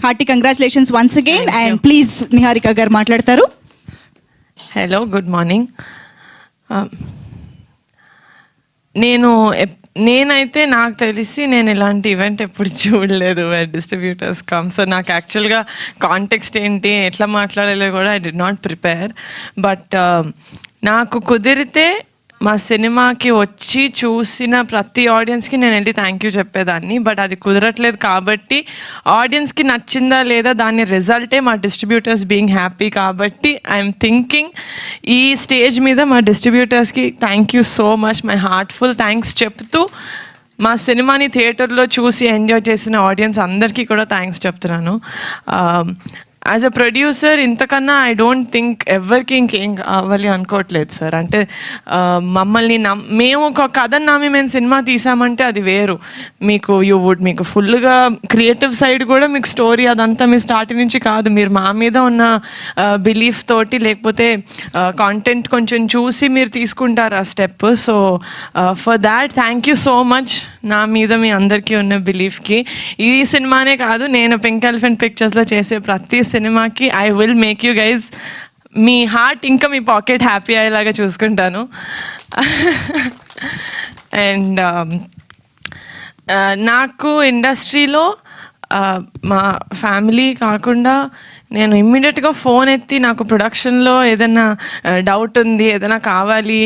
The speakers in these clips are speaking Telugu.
Hearty congratulations once again. And please Niharika గారు మాట్లాడతారు. Hello, good morning. నేనైతే నాకు తెలిసి నేను ఇలాంటి ఈవెంట్ ఎప్పుడు చూడలేదు వేర్ డిస్ట్రిబ్యూటర్స్ కమ్. సో నాకు యాక్చువల్గా కాంటెక్స్ట్ ఏంటి, ఎట్లా మాట్లాడాలో కూడా I did not prepare. But నాకు కుదిరితే మా సినిమాకి వచ్చి చూసిన ప్రతి ఆడియన్స్కి నేను వెళ్ళి థ్యాంక్ యూ చెప్పేదాన్ని. బట్ అది కుదరట్లేదు కాబట్టి ఆడియన్స్కి నచ్చిందా లేదా దాని రిజల్టే మా డిస్ట్రిబ్యూటర్స్ బీయింగ్ హ్యాపీ. కాబట్టి ఐఎమ్ థింకింగ్ ఈ స్టేజ్ మీద మా డిస్ట్రిబ్యూటర్స్కి thank you so much, my heartful thanks చెప్తూ మా సినిమాని థియేటర్లో చూసి ఎంజాయ్ చేసిన ఆడియన్స్ అందరికీ కూడా థ్యాంక్స్ చెప్తున్నాను. యాజ్ అ ప్రొడ్యూసర్ ఇంతకన్నా ఐ డోంట్ థింక్ ఎవరికి ఇంకేం కావాలి అనుకోవట్లేదు సార్. అంటే మమ్మల్ని మేము ఒక కథను నమ్మి మేము సినిమా తీసామంటే అది వేరు. మీకు ఫుల్గా క్రియేటివ్ సైడ్ కూడా మీకు స్టోరీ అదంతా మీ స్టార్టింగ్ నుంచి కాదు, మీరు మా మీద ఉన్న బిలీఫ్ తోటి లేకపోతే కాంటెంట్ కొంచెం చూసి మీరు తీసుకుంటారు ఆ step. So for that thank you so much. నా మీద మీ అందరికీ ఉన్న బిలీఫ్కి ఈ సినిమానే కాదు, నేను పింక్ ఎలిఫెంట్ పిక్చర్స్లో చేసే ప్రతి సినిమాకి I will make you guys me heart ఇంకా మీ పాకెట్ హ్యాపీ అయ్యేలాగా చూసుకుంటాను. అండ్ నాకు ఇండస్ట్రీలో మా ఫ్యామిలీ కాకుండా నేను ఇమ్మీడియట్గా ఫోన్ ఎత్తి నాకు ప్రొడక్షన్లో ఏదైనా డౌట్ ఉంది, ఏదైనా కావాలి,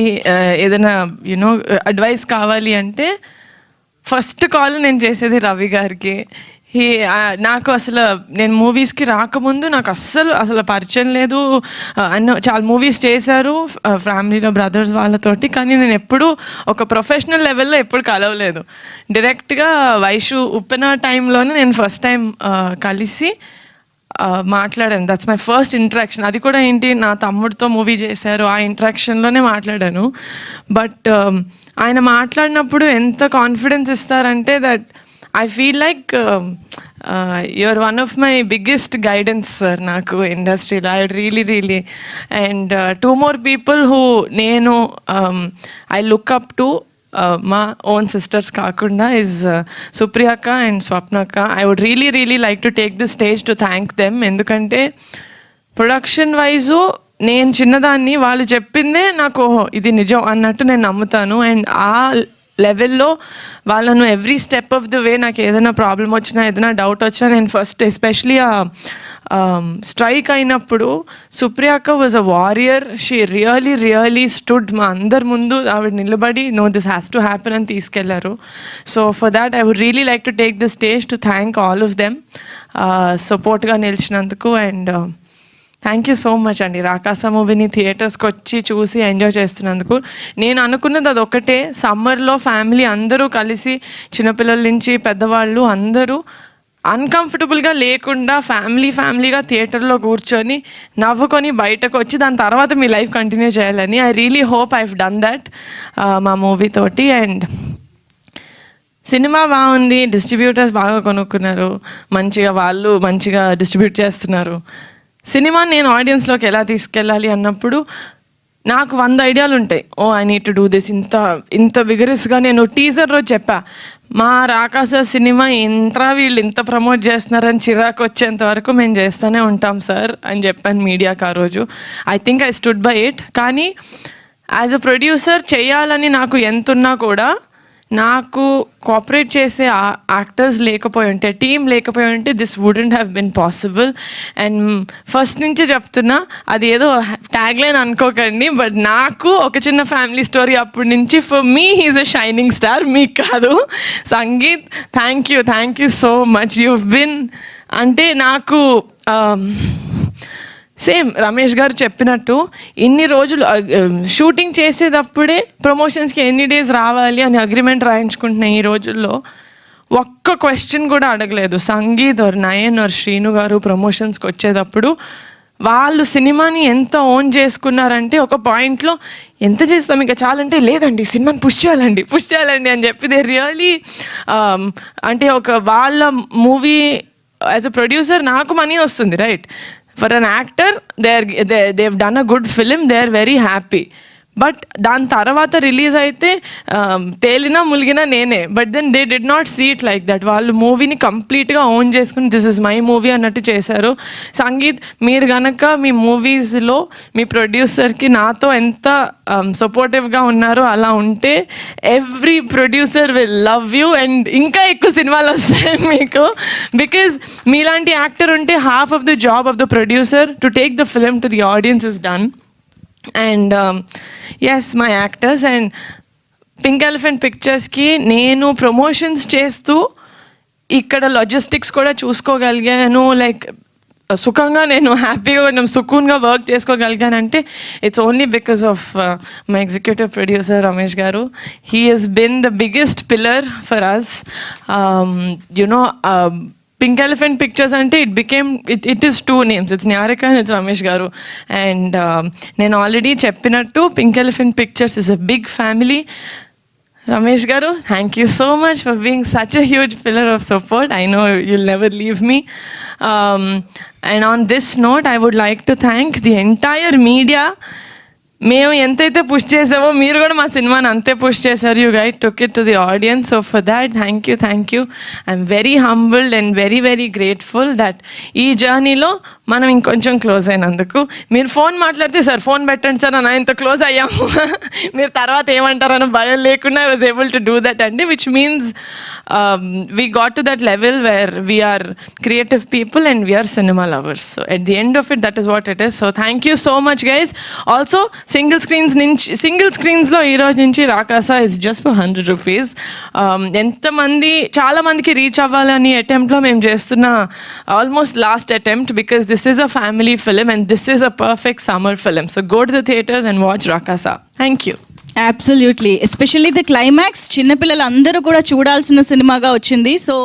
ఏదైనా యూనో అడ్వైస్ కావాలి అంటే ఫస్ట్ కాల్ నేను చేసేది రవి గారికి. నాకు అసలు నేను మూవీస్కి రాకముందు నాకు అసలు పరిచయం లేదు. చాలా మూవీస్ చేశారు ఫ్యామిలీలో బ్రదర్స్ వాళ్ళతోటి, కానీ నేను ఎప్పుడూ ఒక ప్రొఫెషనల్ లెవెల్లో ఎప్పుడు కలవలేదు. డైరెక్ట్గా వైషు ఉప్పెన టైంలోనే నేను ఫస్ట్ టైం కలిసి మాట్లాడాను. That's my first interaction. అది కూడా ఏంటి, నా తమ్ముడితో మూవీ చేశారు, ఆ ఇంటరాక్షన్లోనే మాట్లాడాను. బట్ ఆయన మాట్లాడినప్పుడు ఎంత కాన్ఫిడెన్స్ ఇస్తారంటే that I feel like you're one of my biggest guidance, sir, నాకు ఇండస్ట్రీలో. I really and two more people who నేను I look up to మా ఓన్ సిస్టర్స్ కాకుండా is సుప్రియక్క అండ్ స్వప్నక్క. I would really like to take this stage to thank them. ఎందుకంటే ప్రొడక్షన్ వైజు నేను చిన్నదాన్ని, వాళ్ళు చెప్పిందే నాకు ఇది నిజం అన్నట్టు నేను నమ్ముతాను. అండ్ ఆ లెవెల్లో వాళ్ళను every step of the way నాకు ఏదైనా ప్రాబ్లం వచ్చినా ఏదైనా డౌట్ వచ్చినా నేను ఫస్ట్ ఎస్పెషలీ ఆ స్ట్రైక్ అయినప్పుడు సుప్రియక్క was a warrior. She really stood మా అందరి ముందు ఆవిడ నిలబడి no this has to happen అని తీసుకెళ్లారు. So for that I would really like to take the stage to thank all of them సపోర్ట్గా నిలిచినందుకు. And thank you so much అండి. రాకాస మూవీని థియేటర్స్కి వచ్చి చూసి ఎంజాయ్ చేస్తున్నందుకు. నేను అనుకున్నది అది ఒకటే, సమ్మర్లో ఫ్యామిలీ అందరూ కలిసి చిన్నపిల్లల నుంచి పెద్దవాళ్ళు అందరూ అన్కంఫర్టబుల్గా లేకుండా ఫ్యామిలీగా థియేటర్లో కూర్చొని నవ్వుకొని బయటకు వచ్చి దాని తర్వాత మీ లైఫ్ కంటిన్యూ చేయాలని I really hope I have done that మా మూవీ తోటి. అండ్ సినిమా బాగుంది, డిస్ట్రిబ్యూటర్స్ బాగా కొనుక్కున్నారు, వాళ్ళు మంచిగా డిస్ట్రిబ్యూట్ చేస్తున్నారు. సినిమా నేను ఆడియన్స్లోకి ఎలా తీసుకెళ్ళాలి అన్నప్పుడు నాకు 100 ఐడియాలు ఉంటాయి. I need to do this. ఇంత విగరస్గా నేను టీజర్ రోజు చెప్పా, మా రాకాస సినిమా వీళ్ళు ఇంత ప్రమోట్ చేస్తున్నారని చిరాకు వచ్చేంత వరకు మేము చేస్తూనే ఉంటాం సార్ అని చెప్పాను మీడియాకి ఆ రోజు. I think I stood by it. కానీ యాజ్ అ ప్రొడ్యూసర్ చేయాలని నాకు ఎంతున్నా కూడా నాకు కోఆపరేట్ చేసే యాక్టర్స్ లేకపోయి ఉంటే, టీం లేకపోయి ఉంటే this wouldn't have been possible. And first నుంచి చెప్తున్నా, అది ఏదో ట్యాగ్లైన్ అనుకోకండి, బట్ నాకు ఒక చిన్న ఫ్యామిలీ స్టోరీ అప్పటి నుంచి for me he's a shining star, మీకు కాదు. Sangeet thank you so much. You been అంటే నాకు సేమ్ రమేష్ గారు చెప్పినట్టు ఇన్ని రోజులు షూటింగ్ చేసేటప్పుడే ప్రమోషన్స్కి ఎన్ని డేస్ రావాలి అని అగ్రిమెంట్ రాయించుకుంటున్నాయి. ఈ రోజుల్లో ఒక్క క్వశ్చన్ కూడా అడగలేదు. సంగీత్ ఆర్ నయన్ ఆర్ శ్రీను గారు ప్రమోషన్స్కి వచ్చేటప్పుడు వాళ్ళు సినిమాని ఎంత ఓన్ చేసుకున్నారంటే ఒక పాయింట్లో ఎంత చేస్తాం ఇంకా చాలంటే, లేదండి సినిమాని పుష్ చేయాలండి అని చెప్పి దే రియలీ అంటే ఒక వాళ్ళ మూవీ యాజ్ అ ప్రొడ్యూసర్ నాకు మనీ వస్తుంది, right? For an actor, they've done a good film, they're very happy. But దాని తర్వాత రిలీజ్ అయితే తేలినా ములిగినా నేనే. But then they did not see it like that. వాళ్ళు మూవీని కంప్లీట్గా ఓన్ చేసుకుని దిస్ ఇస్ మై మూవీ అన్నట్టు చేశారు. సంగీత్, మీరు గనక మీ మూవీస్లో మీ ప్రొడ్యూసర్కి నాతో ఎంత సపోర్టివ్గా ఉన్నారో అలా ఉంటే every producer will love you and ఇంకా ఎక్కువ సినిమాలు వస్తాయి మీకు. బికాజ్ మీలాంటి యాక్టర్ ఉంటే half of the job of the producer to take the film to the audience is done. And yes, my actors and pink elephant పిక్చర్స్కి నేను ప్రమోషన్స్ చేస్తూ ఇక్కడ లాజిస్టిక్స్ కూడా చూసుకోగలిగాను. లైక్ సుఖంగా నేను హ్యాపీగా నేను సుకూన్గా వర్క్ చేసుకోగలిగానంటే it's only because of my executive producer Ramesh గారు. He has been the biggest pillar for us. You know pink elephant pictures అంటే it is 2 names. It's Niharika and it's Ramesh గారు. అండ్ నేను ఆల్రెడీ చెప్పినట్టు pink elephant pictures is a big family. Ramesh garu, thank you so much for being such a huge pillar of support. I know you'll never leave me. And on this note, I would like to thank the entire media. మేము ఎంతైతే పుష్ చేసామో మీరు కూడా మా సినిమాని అంతే పుష్ చేశారు. You guide took it to the audience. So for that thank you. I'm very humbled and very grateful that ఈ జర్నీలో మనం ఇంకొంచెం క్లోజ్ అయినందుకు. మీరు ఫోన్ మాట్లాడితే సార్ ఫోన్ పెట్టండి సార్ అని ఇంత క్లోజ్ అయ్యాము, మీరు తర్వాత ఏమంటారని భయం లేకుండా I was able to do that అండి, which means we got to that level where we are creative people and we are cinema lovers. So at the end of it that is what it is. So thank you so much guys. Also single స్క్రీన్స్లో ఈ రోజు నుంచి Rakasa is just for 100 rupees. చాలా మందికి రీచ్ అవ్వాలని అటెంప్ట్లో మేము చేస్తున్న almost last attempt, because this is a family film and this is a perfect summer film. So go to the theatres and watch Rakasa. Thank you. Absolutely, especially the climax చిన్నపిల్లలు అందరూ కూడా చూడాల్సిన సినిమాగా వచ్చింది. సో